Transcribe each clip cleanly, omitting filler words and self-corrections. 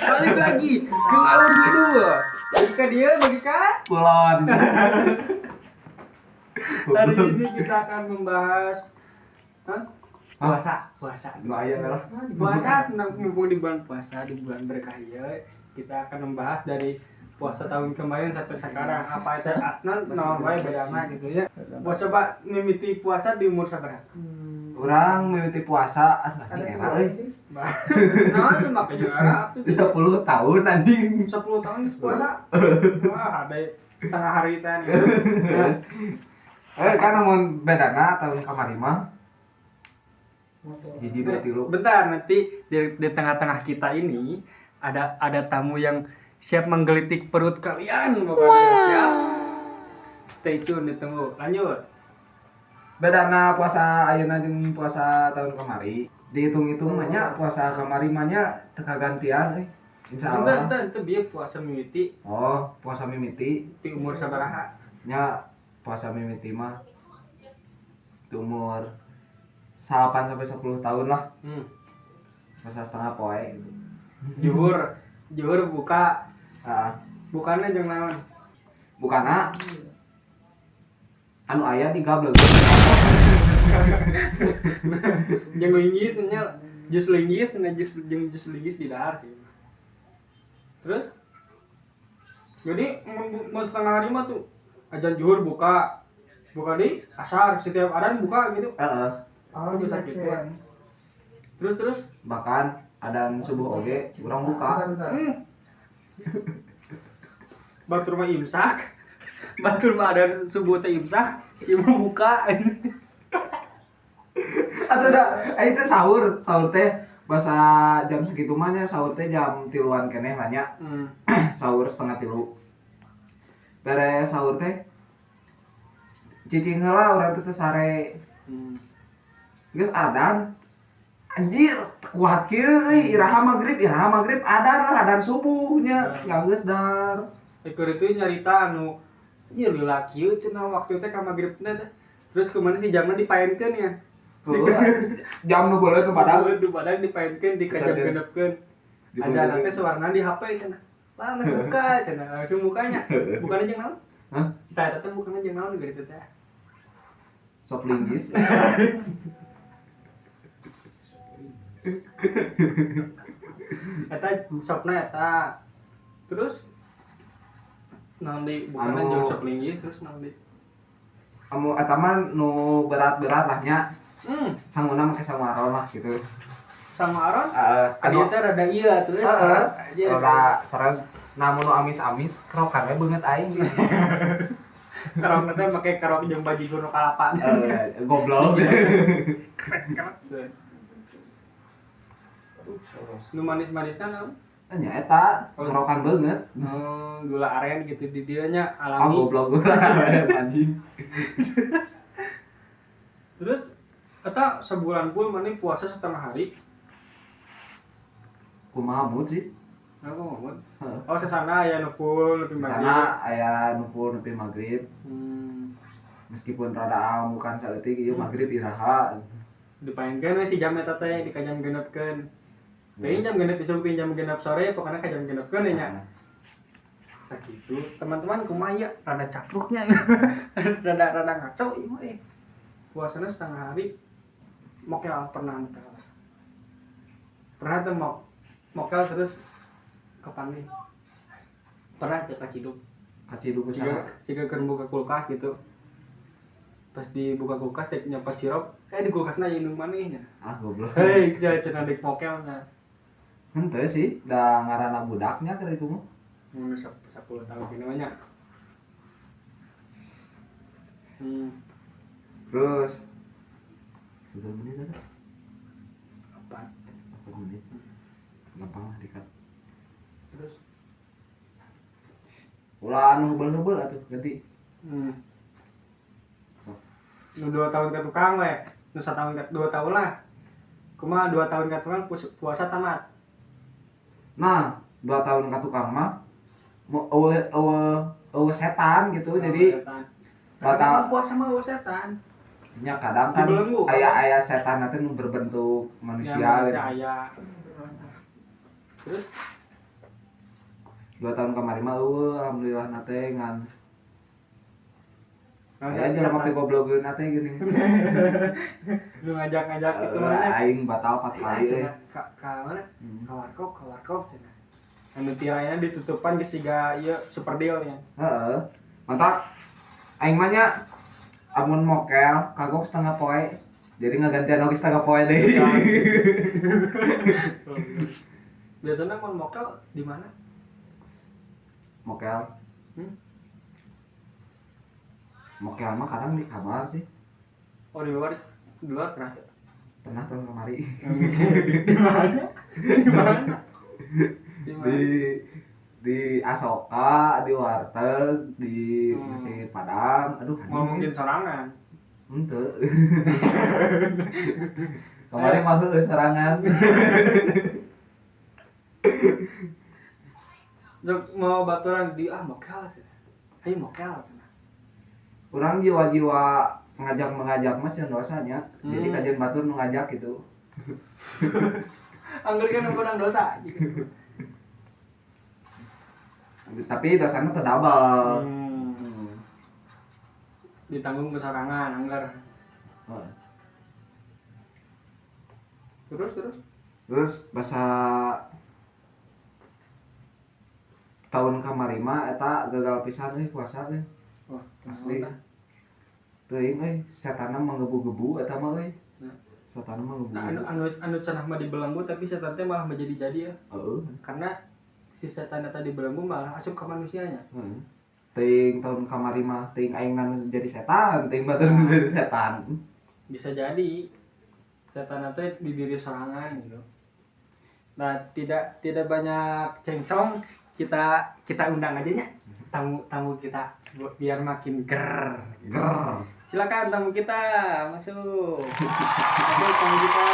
Balik lagi ke alam kedua. Jika dia bagi Kulon. hari ini kita akan membahas puasa. Lumayan lah. Puasa tentang mumpung di bulan puasa, di bulan berkah ya. Kita akan membahas dari puasa tahun kemarin sampai sekarang apa itu non bae bedana gitu ya. Mau coba mimiti puasa di umur seberapa? Orang mimiti puasa era euy. Nah, cuma ke juara tuh 10 tahun anjing. 10 tahun di puasa. Wah, ada setengah hari tadi. Kan namun bedana tahun kamari mah. Jadi 23. Bentar, nanti di tengah-tengah kita ini ada tamu yang siap menggelitik perut kalian. Pokoknya siap. Stay tune, ditunggu. Lanjut. Bedana puasa ayeuna jeung puasa tahun kamari. Dihitung-hitung mah nya puasa kamari mah nya teu kagantian euy. Insyaallah. Itu bieu puasa mimiti Oh, puasa mimiti di umur sabaraha? nya puasa mimiti mah di umur 8 sampai 10 tahun lah. Puasa setengah poe gitu. Juhur buka. Heeh. Bukannya jeung naon? Bukana anu aya di gablek. Jeung linggis nya jus linggis jeung jus linggis di dahar sih. Terus jadi mau setengah hari mah tuh ajan juhur buka di asar, setiap adan buka gitu. Heeh. Oh, bisa gitu. Terus Bahkan adan subuh oge urang buka. Batur mah imsak. Batur mah ada subuh teh imsak, si mah buka. Atuh da, aing teh sahur teh basa jam sakitu mah nya sahur teh jam 3-an keneh lah nya. Sahur setengah 3. Beres sahur teh cicing heula urang teh sare. Geus adan. Anjir, kuat kieu euy, iraha magrib adan lah, adan subuhnya. Geus dar. Ekor itu nyarita anu ieu lilaki ieu cenah waktu teh ka magribna teh. Terus kemana sih jamna dipaenkeun ya? Jam nu beuleut nu padang. Nu padang dipaenkeun, dikajam-genepkeun. Ajaran teh sawarna di HP cenah. Lah geus buka cenah, langsung bukanya. Bukannya jeung naon? Hah? Tah eta teh bukannya jeung naon geus teh. Sop linggis. Eta sopna eta. Terus naon deui bukannya jeung sop linggis terus naon deui? Kamu eta mah nu berat-berat lah nya. Sanguna make samaron lah gitu. Sama Aron? Anu Teh rada ieu terus. rada seret. Namun nu amis-amis kerokan we beungeut aing. Karong teh make karong jeung bajigur nu kalapa. Goblok. Keren. Nu manis-manisna naon? Nya eta kerokan beungeut. Gula aren gitu di dieu nya Ah alami. goblok gua anjing. Terus eta sebulan full maneh puasa setengah hari. Kumaha mood sih? Aku ngomong. Heeh. Oh, sesana aya nu full nepi maghrib. Sana aya nu pun nepi magrib. Meskipun rada bukan saeutik ieu magrib iraha. Dipaenkeun we si jam eta teh dikajam genepkeun. Teuing jam genep disuruh jam genep sore pokona kajam genepkeun we nya. Sakitu. Teman-teman kumaha ya rada capruknya. rada ngaco ieu mah puasana setengah hari. Mokel pernah mokel. Pernah tuh mokel terus kapan nih? Pernah teh kaciduk. Kaciduk ku saha? Siga keur buka kulkas gitu. Pas dibuka kulkas teh nyopot sirup, di kulkasna aya nu manehnya. Ah goblok. Hei, cenah dek mokelna. Henteu sih, da ngaranna budaknya keur itu mah. 10 tahun gini mah nya. Terus sudah menit ada? Apa? 4 menit. Gampang lah dikat. Terus Ulah anu heubeul-heubeul atuh ganti. Nu 2 tahun ke tukang we. Nu 2 tahun lah. Kumaha 2 tahun ke tukang puasa tamat. Nah, 2 tahun ka tukang mah eueuh setan gitu. Jadi Batal puasa mah setan. nya kadang kan aya setan teh nu berbentuk manusia. Ya, aya. Terus 2 tahun kemarin mah alhamdulillah nate ngan saya jangan pakai goblogeun nate geuning. lu ngajak-ngajak itu mana? Aing batal 4 kali. Ka mana? Ka warkop cenah. Anu tirayana ditutupan geus siga ieu super deal nya. Heeh. Mantap. Aing mah nya amun mokel kagok setengah poe. Jadi ngagantian oge setengah poe deui. Biasanya mau mokel di mana? Mokel. Mokel mah kadang di kamar sih. Oh di luar pernah. Pernah tahun kemarin. Di mana? Di mana? Di Asoka, di warteg, di Masjid Padang. Aduh, Mau mungkin sorangan. Henteu. Kemarin mah heueuh sorangan. Jok mau baturan di mokel sih. Ayo mokel cenah. Urang jiwa-jiwa mengajak mas yang dosanya. Jadi kajian batur nu ngajak gitu. Angger kan nang dosa gitu. Tapi dosanya terdabel. Ditanggung kesarangan anggar. Terus Bahasa tahun kamari mah eta gagal pisan euy puasa euy. wah, Asli. Teuing euy, setanna manggebu-gebu eta mah euy. Nah. Setanna manggebu. Nah, anu cenah mah dibelenggu tapi setan teh malah menjadi-jadi ya. Heeh. Karena si setan tadi belenggu malah asup ke manusianya. Teuing tahun kamari mah teuing aingna jadi setan, teuing batur jadi setan. Bisa jadi setan teh di diri sorangan gitu. Nah, tidak banyak cengcong, kita undang aja nya tamu kita biar makin ger. Silakan tamu kita masuk. Masuk tamu kita.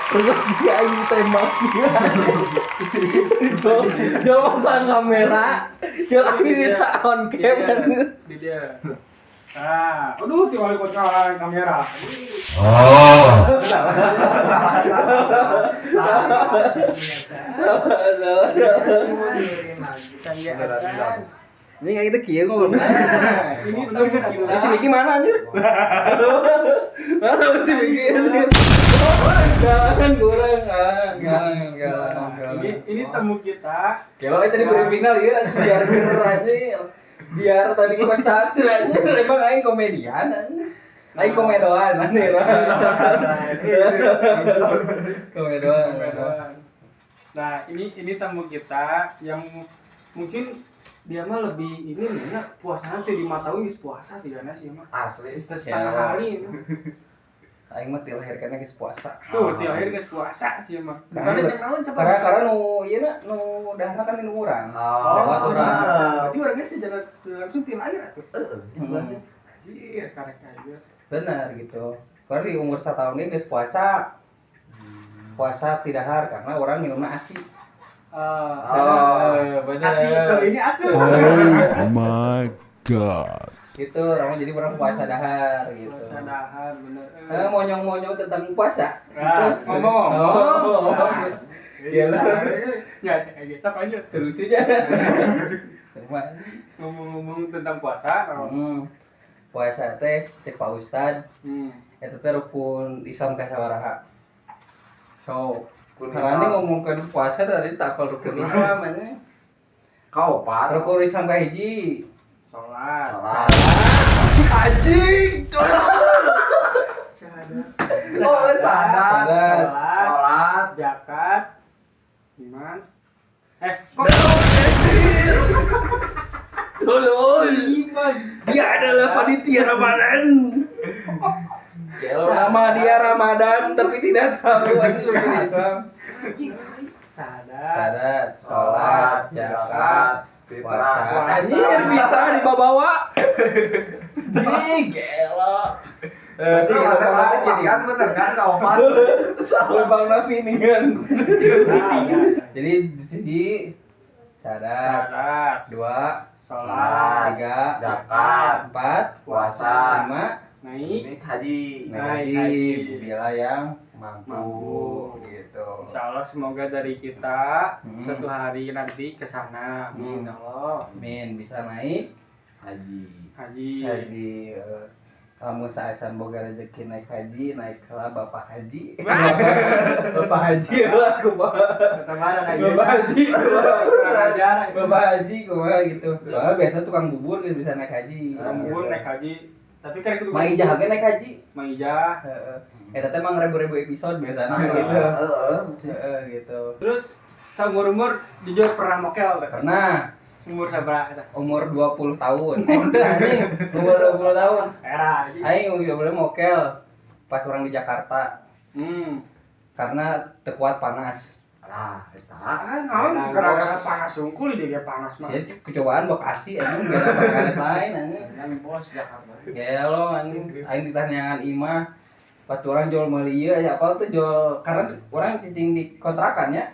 Terus dia aing tembak dia. Coba pasang kamera. Dia ini tak on cam. Di dia. Aduh si wali kota kamera. Canggih acan. Ini kayak gitu kieu ngomong. Ini benar Si Miki mana anjir? Mana si Miki anjir? Jangan kurang Ini tamu kita. Kalau tadi briefingnya liar biar aja. Biar tadi kocak aja emang aing komedian anjir. Aing komedoan anjir. Komedoan. Nah, ini tamu kita yang mungkin dia mah lebih ini mana puasanya tuh di mata geus puasa sih karena sih mah. Asli. Terus setengah hari. Aing mah ti lahir kana geus puasa. Tuh, ti lahir geus puasa sih mah. Karena jam naon cepet. Karena nu ieu na nu dahna kan nu urang. Lewat urang. Berarti orangnya secara langsung ti lahir atuh. Heeh. Anjir, karek aja. Benar gitu. Karena di umur 1 tahun ini geus puasa. Puasa tidak har karena orang minumnya ASI. Benar. Asik kalau ini asuh. Oh my god. Gitu, orang jadi orang puasa dahar gitu. Puasa dahar bener. Monyong-monyong tentang puasa. Ngomong. Iya lah. Ya, cek aja. Sok lanjut. Terlucunya. Semua. Ngomong-ngomong tentang puasa, Puasa teh cek Pak Ustad. Eta teh rukun Islam ka sabaraha. So, karena ngomongkan puasa tadi tak apal rukun Islam aja. Kaopat. Rukun Islam ka hiji. Sholat. Anjing. Oh, sadat. Salat, zakat, iman. Kok Tolong. iman? Dia adalah panitia Ramadan. Kalau nama dia Ramadan tapi tidak tahu itu rukun Islam. Sadat, sholat, zakat, puasa. Anjir, fitrah dibawa. Di gelo. Berarti kan bener kan kaopat. Bang Nafi nih kan. Jadi di sini sadat, 2 sholat, 3 zakat, 4 puasa, 5 naik ini haji. haji bila yang mampu gitu. Insyaallah semoga dari kita suatu hari nanti ke sana. Amin ya Allah. Amin bisa naik Haji. Haji. Kamu saat boga rezeki naik haji, naiklah Bapak Haji. Bapak Haji lah kumaha. Kemarin aja. Bapak Haji. Ajaran. Bapak Haji kumaha gitu. Soalnya biasa tukang bubur gitu bisa naik haji. Kamu naik haji. Tapi kan itu Maijah ge naik haji. Maijah. Heeh. Eta teh emang ribu-ribu episode biasanya gitu. Heeh gitu. Terus seumur-umur jujur pernah mokel tak? Pernah Umur berapa kita? umur 20 tahun. Udah anjing, umur 20 tahun. Era aja. Aing udah boleh mokel pas orang di Jakarta karena tekuat panas. Lah, eta. Naon gara-gara panas sungkul dia panas mah. Saya kecobaan Bekasi anjing gak ada pangkalan lain anjing. Yang bos Jakarta. Gelo anjing aing ditanyakan imah pas orang jual meuli ieu aya apa tuh jual karena orang cicing di kontrakan ya.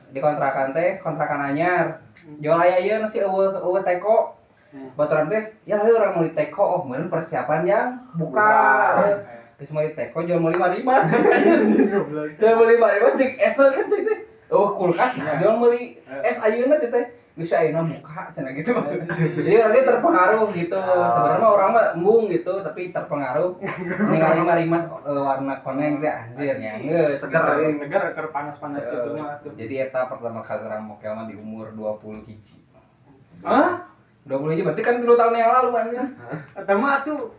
Di kontrakan teh kontrakan anyar. Jual aya ieu nasi eueuh teko. Baturan teh ya hayu urang meuli teko oh meureun persiapan yang buka. Geus meuli teko jual meuli 5.000. Jual meuli 5.000 cek es kan cek teh. Oh kulkas jual meuli es ayeuna cek teh. Geus ayeuna buka cenah gitu. Jadi orangnya terpengaruh gitu. Sebenarnya orang mah embung gitu tapi terpengaruh. Ningali 5.000 warna koneng teh anjir nya geus Seger keur panas-panas gitu mah tuh. Jadi eta pertama kali orang mokel mah di umur 20 hiji. Hah? 20 hiji berarti kan 3 tahun yang lalu anjir. Eta mah tuh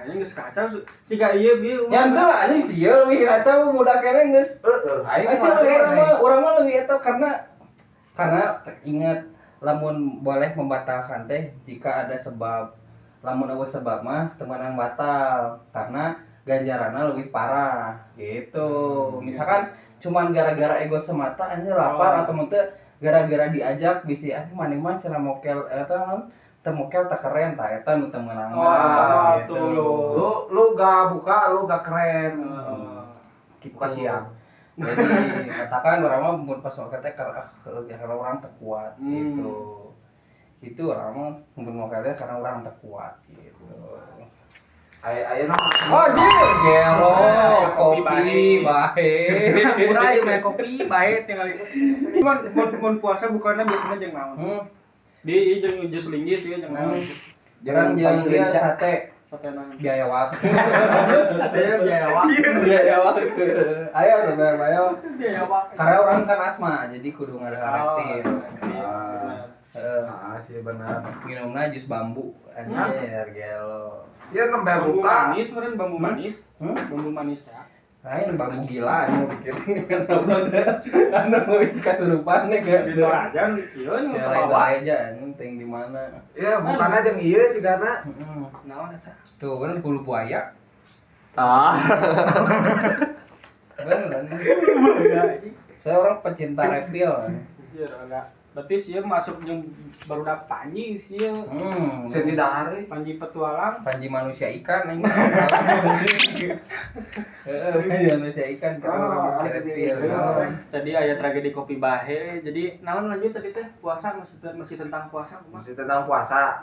ini geus kacau siga ieu bieu. Ya henteu lah anjing sih ya lebih kacau muda kene geus. Aing Masih urang mah lebih eta karena ingat lamun boleh membatalkan teh jika ada sebab. Lamun eueuh sebab mah temenan batal karena ganjaranna lebih parah gitu. Misalkan cuman gara-gara ego semata anjir lapar atau teu gara-gara diajak bisi maneh mah cenah mokel eta teu mokel tak keren tah eta nu teu meunang gitu. Lu gak buka, lu gak keren. Gitu. Buka siang. Jadi katakan orang mah mun pas mokel teh karena orang teu kuat gitu. Itu orang mah mun mokel teh karena orang teu kuat gitu. Ayeuna Gelo, kopi bae. Murah ieu mah kopi bae tinggal itu. Mun puasa bukannya biasanya jeung naon? Di jeung jus linggis ieu jeung naon? Jangan dia sate Sate naon? biaya waktu. Satenya biaya waktu. Biaya waktu. Ayo sebenarnya Biaya waktu. karena orang kan asma jadi kudu ngareaktif. sih benar. Minumna jus bambu anjir gelo. Ieu nembe Bambu buka. manis meureun bambu manis. Bambu manis ya. Lain bambu gila anu pikirin kan apa teh. Anu geus kasurupan nih kan. Itu aja lucieun Ya ke lain bawah. aja anjing teh di mana. Ya bukannya jeung ieu sigana. Naon eta? Tuh kan bulu buaya. Bener anjing. Saya orang pecinta reptil. Anjir enggak. Berarti sieun masuk jeung barudak Panji sieun. Seni dahar Panji petualang. Panji manusia ikan anjing. Panji manusia ikan kalau reptil. Tadi aya tragedi kopi bahe. Jadi naon lanjut tadi teh puasa masih tentang puasa kumaha? masih tentang puasa.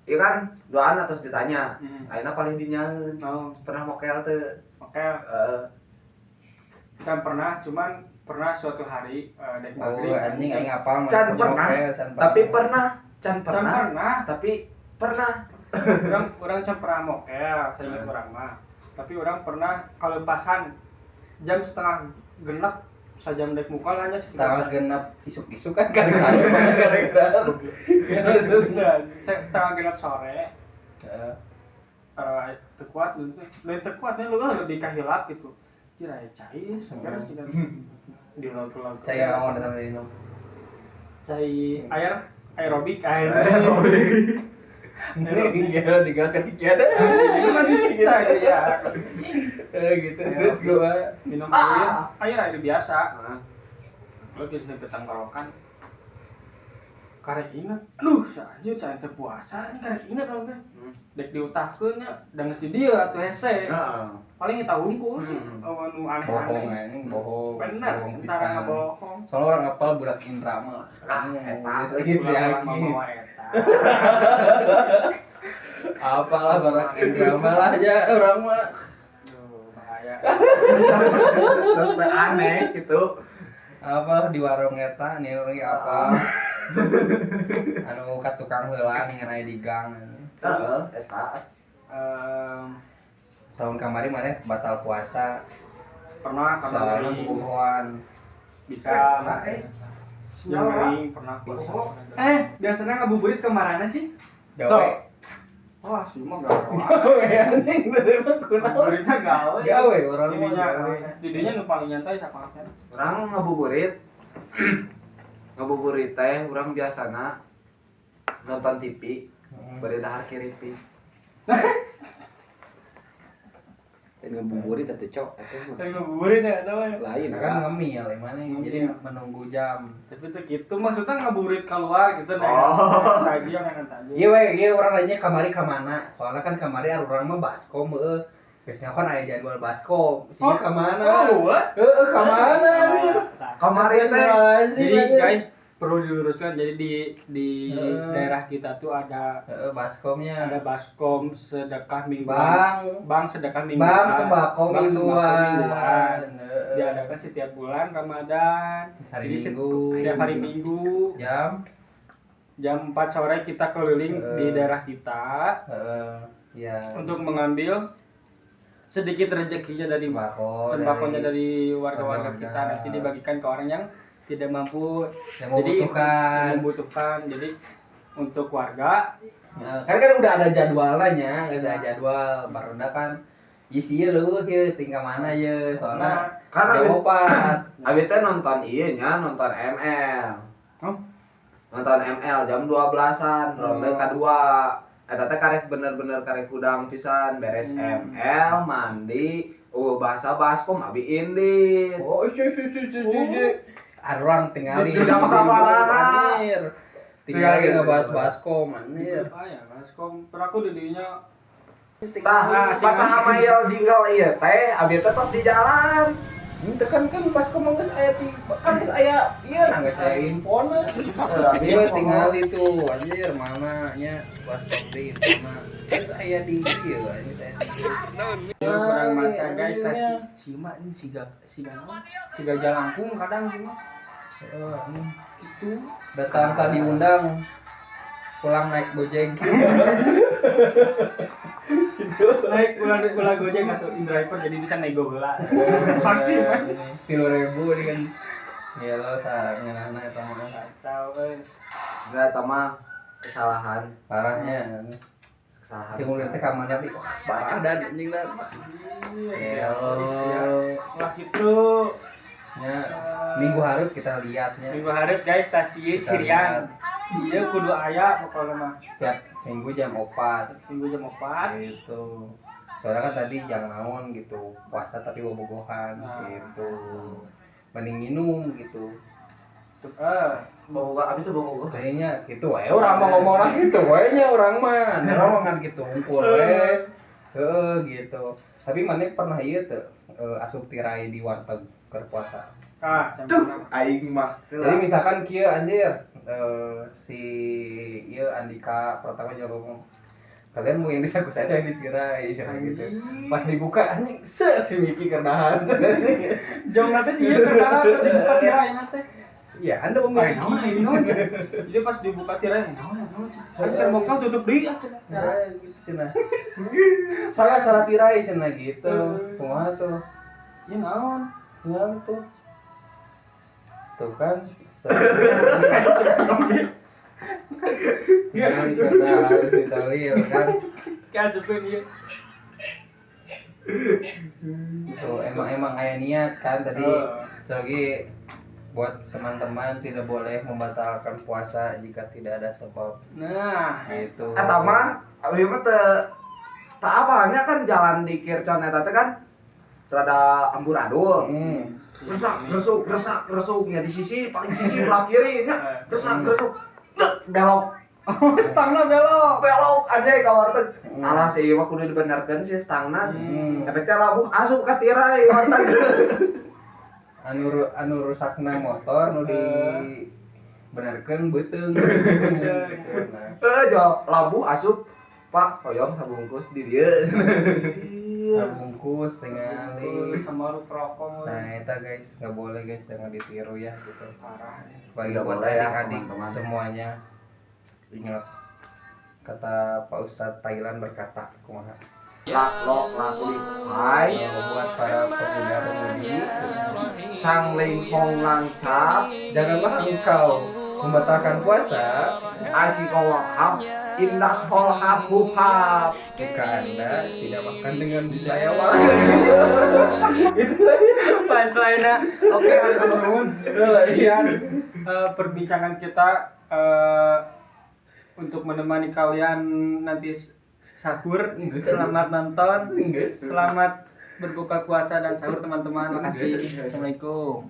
Iya kan doan atau ditanya. Ayeuna paling dinyaeun. Oh, Pernah mokel teu? oke. Kan pernah suatu hari dek Oh maghrib. anjing aing apal Can pernah. Tapi pernah. Can pernah. Tapi pernah. Orang can pernah mokel, saya ingat orang mah. Tapi orang pernah kalau pasan jam setengah genap sajam dek mukal hanya setengah genap isuk-isuk kan gara-gara setengah genap sore. Tekuat lu lebih kahilap gitu. Kira cair segar tidak di laut-laut. Saya naon datang dari minum. Cai aerobik. Ini dia digas kaki ada. Ini mah kita ya. Gitu terus gua Minum air biasa. Lo kisah petang barokan. Karek inget, aduh, anjir saya teh puasa, ini karek inget kalau kan. Dek diutahkeun nya, dan geus di dieu atuh hese. Paling kita hungkul sih, nu bohong aneh-aneh. anjing, bohong. Bener, Bohong kita pisan. bohong. Soalnya orang apal budak Indra mah. Eta Lagi si Ulang Aki. mama eta. Apalah budak Indra mah lah aja orang mah. Bahaya ya. Terus teh aneh gitu. Apa di warung eta nih apa anu ka tukang heula ningan aya di gang. Heeh, eta. Tahun kemarin mana batal puasa Pernah karena soalnya ngering. bobogohan Bisa yang ngering pernah puasa. Biasanya ngabuburit kemana sih? gawe. Wah, sih mah gawe. Anjing bener mah kunaon. Ngabuburitnya gawe. Gawe orang mah Didinya gawe. didinya nu paling nyantai sapaatnya. Urang ngabuburit. Ngabuburit teh urang biasana nonton TV, bari dahar kiripi. Ngabuburit atuh cok eta mah. Tapi ngabuburit ya tahu ya. Lain Kan ngemil mana jadi menunggu jam. Tapi tuh gitu maksudnya ngabuburit keluar gitu tadi yang enak tadi. Iya we, iya orang nanya kamari ka mana? Soalnya kan kamari urang mah baskom heuh. Biasanya kan aya jadwal baskom. Sinya ka mana? Heeh, ka mana anjir? Kamari teh Jadi guys perlu diluruskan jadi di daerah kita tuh ada Heeh, baskomnya. baskom sedekah mingguan. Bang sedekah mingguan. Bang sembako Bang mingguan. mingguan. Heeh. Diadakan setiap bulan Ramadan. Hari Jadi Minggu. setiap hari Minggu Jam 4 sore kita keliling di daerah kita ya untuk mengambil sedikit rezekinya dari sembakonya dari warga-warga kita nanti dibagikan ke orang yang tidak mampu, yang membutuhkan. Jadi untuk warga kan udah ada jadwalnya, nggak ada jadwal baru kan isi lu tinggal mana ya soalnya karena opat abi teh nonton ieu nya, nonton ML. Nonton ML jam 12-an, ronde kedua. Eta teh karek bener-bener karek udang pisan beres ML, mandi, bahasa baskom abi indit. oh orang tinggalin Tidak sabaran. tinggal ngebahas baskom anjir ya baskom peraku didinya Tah, pas amail jingle ieu teh abi teh tos di jalan. itu kan baskom geus aya geus aya ieu na geus aya infona ieu tinggal itu anjir mana nya baskom di mana geus aya di ieu anjir teh kurang maca guys tasi sima ini siga jalangkung kadang cuma itu datang tadi undang pulang naik gojek naik pulang gojek atau driver jadi bisa nego heula vaksin 3.000 dengan ya lo ngeunahna eta mah kacau Enggak tama kesalahan. parahnya Kesalahan. cuma teh ka mana bi parah dan anjing dan ya wah gitu nya minggu hareup kita lihatnya minggu hareup guys stasiun Sirian sieu kudu aya pokoknya mah setiap minggu jam 4 minggu jam 4 gitu soalnya kan tadi jangan naon gitu puasa tapi bobogohan gitu mending minum gitu Bawa abi tuh bawa kayaknya gitu we orang mah ngomong lah gitu we nya orang mah kan gitu ungkul we gitu tapi mana pernah ieu teu asup tirai di warteg keur puasa tuh aing mah. jadi misalkan kieu anjir si ieu Andika pertama nyuruh kalian mau yang disaku saja yang ditirai gitu pas dibuka anjing si Miki kerdahan jong nanti sih ya kenapa pas dibuka tirai nanti iya anda memiliki jadi pas dibuka tirai kan termokal tutup deui ya gitu cenah salah tirai cenah gitu kumaha tuh ya naon ya tuh kan ya kita harus ditalir kan kayak supin ieu so emang aya niat kan tadi lagi buat teman-teman tidak boleh membatalkan puasa jika tidak ada sebab nah gitu Eta mah abi mah teu apanya kan jalan di Kircon eta teh kan rada amburadul. Gresuk nya di sisi paling sisi belah kiri nya. Gresuk belok. stangna belok Anjay ka warteg. Alah si ieu mah kudu dibenerkeun si stangna. Efeknya labuh asup ka tirai warteg. anu rusakna motor nu di benerkeun beuteung Jo labuh asup Pak hoyong sabungkus di dieu. Sabungkus tinggali. sama lu rokok. Nah, eta guys, nggak boleh guys, jangan ditiru ya gitu. Parah. Bagi Tidak buat boleh ya, adik-adik teman-teman. semuanya. Ingat kata Pak Ustadz Thailand berkata, kumaha? Lak lok lak lip hai Buat para pemuda-pemudi, Chang Ling Hong Lang Chap janganlah engkau membatalkan puasa Aci Kolok Hap Indah Hol Hap Hupap jika Anda tidak makan dengan lewat. Punchline-nya. Oke, teman-teman. Sekian perbincangan kita untuk menemani kalian nanti sahur. Selamat nonton. Selamat berbuka puasa dan sahur teman-teman. Makasih. Assalamualaikum.